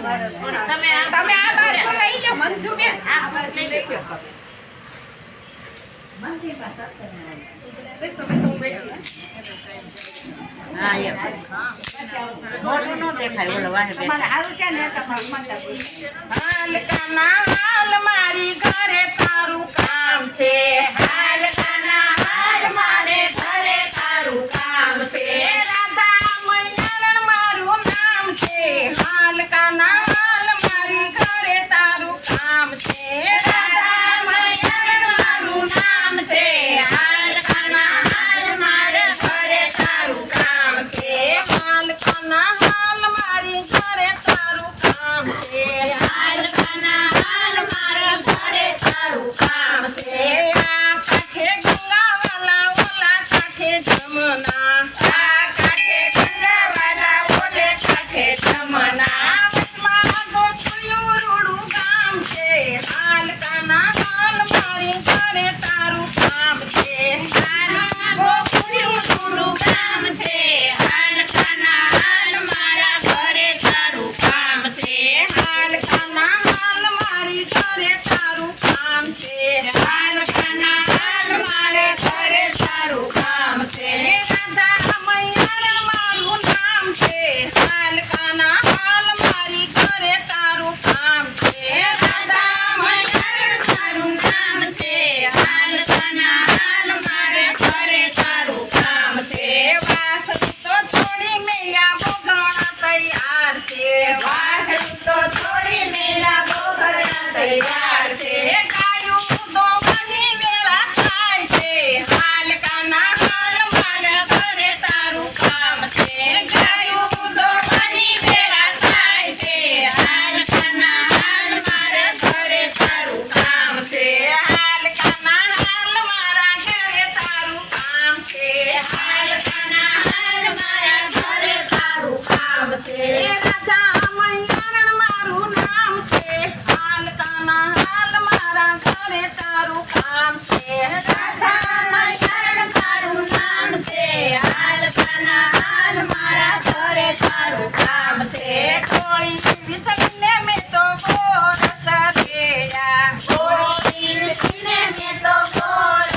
તમે આ બાજુ લઈ લો મંજુ બેન આ બાજુ લઈ લેજો મંદી પાસ બેસો હા એમ મોટું નો દેખાય ઓલો વાહે તમારે આવું છે ને તમારે હાલ કાના હાલ મારી ઘરે તારું કામ છે હાલ કાના હાલ મારે ઘરે તારું કામ છે રાધા મૈયારણ મારું નામ છે હાલ કાના હાલ મારી ઘરે તારું કામ છે રાધા મૈયારણ મારું નામ છે હાલ કાના હાલ મારે ઘરે તારું કામ છે હાલ કાના હાલ મારી ઘરે તારું કામ છે હાલ કાના હાલ મારા ઘરે તારું કામ છે આ કાઠે ગંગાવાલા ઓલા કાઠે જમના આ કાઠે ગંગાવાલા ઓલે કાઠે જમના વચમાં ગોખુયું રૂડું ગામ છે હાલ કાના હાલ મારી ઘરે તારું કામ છે હાલ ગોખુયું રૂડું ગામ છે હાલ કાના હાલ મારા ઘરે તારું કામ છે હાલ કાના હાલ મારી ઘરે તારું કામ છે હાલ કાના હાલ મારા ઘરે તારું કામ છે રાધા મૈયારણ મારું નામ છે હાલ કાના હાલ મારી ઘરે તારું કામ છે રાધા મૈયારણ મારું નામ છે હાલ કાના હાલ મારે ઘરે તારું કામ છે વાસળી તો છોડી મેયા બોગણા તૈયાર છે વાસળી તો છોડી મેલા બોગણા તૈયાર છે ગાયું દોવાની વેળા થાય છે હાલ કાના હાલ મારા ઘરે તારું કામ છે ગાયું દોવાની વેળા થાય છે હાલ કાના હાલ મારા ઘરે તારું કામ છે હાલ કાના હાલ મારા ઘરે તારું કામ છે હાલ કાના હાલ મારા ઘરે તારું કામ છે રાધા મૈયારણ મારું નામ છે હાલ કાના હાલ મારા ઘરે તારું કામ છે રાધા મૈયારણ મારું નામ છે હાલ કાના હાલ મારા ઘરે તારું કામ છે કોળી વિસણીને મેં તો ગોરસ રેડા કોળી વિસણીને મેં તો ગોરસ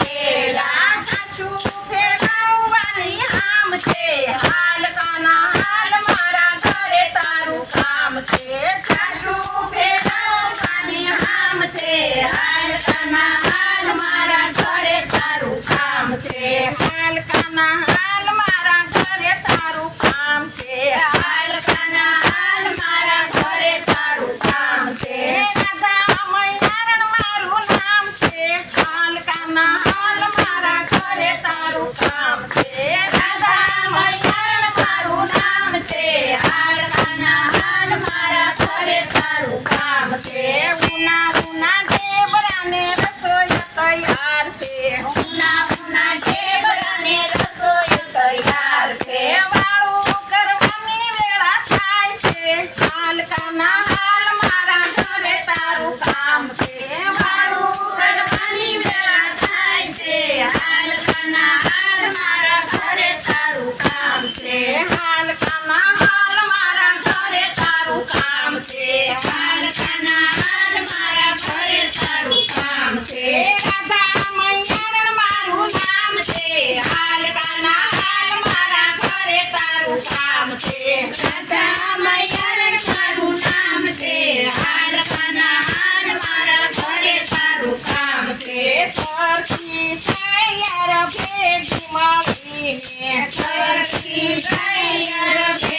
રેડા સાચું ફેરવવાની હામ છે હાલ કાના હાલ મારા ઘરે તારું કામ છે સાચું ફેરવવાની હામ છે હાલ કાના હાલ મારા ઘરે તારું કામ છે હાલ કાના હાલ મારા ઘરે તારું કામ છે હાલ કાના હાલ મારા ઘરે તારું કામ છે રાધા મૈયારણ મારું નામ છે હાલ કાના હાલ મારા ઘરે તારું કામ છે રાધા મૈયારણ મારું નામ છે હાલ કાના હાલ મારા ઘરે તારું કામ છે ઉના ઉના ઢેબરાને રસોઈ તૈયાર છે ઉના ઉના ઢેબરાને રસોઈ તૈયાર છે વાળું કરવાની વેળા થાય છે હાલ કાના હાલ મારા ઘરે તારું કામ છે વાળું કરવાની વેળા થાય છે હાલ કાના હાલ મારા ઘરે તારું કામ છે હાલ કાના હાલ મારા ઘરે તારું કામ છે હાલ કાના હાલ મારા ઘરે તારું કામ છે રાધા મૈયારણ મારું નામ છે હાલ કાના હાલ મારા ઘરે તારું કામ છે રાધા મૈયારણ મારું નામ છે હાલ કાના હાલ મારા ઘરે તારું કામ છે સરખી તૈયાર ભેજી મળીને સરખી તૈયાર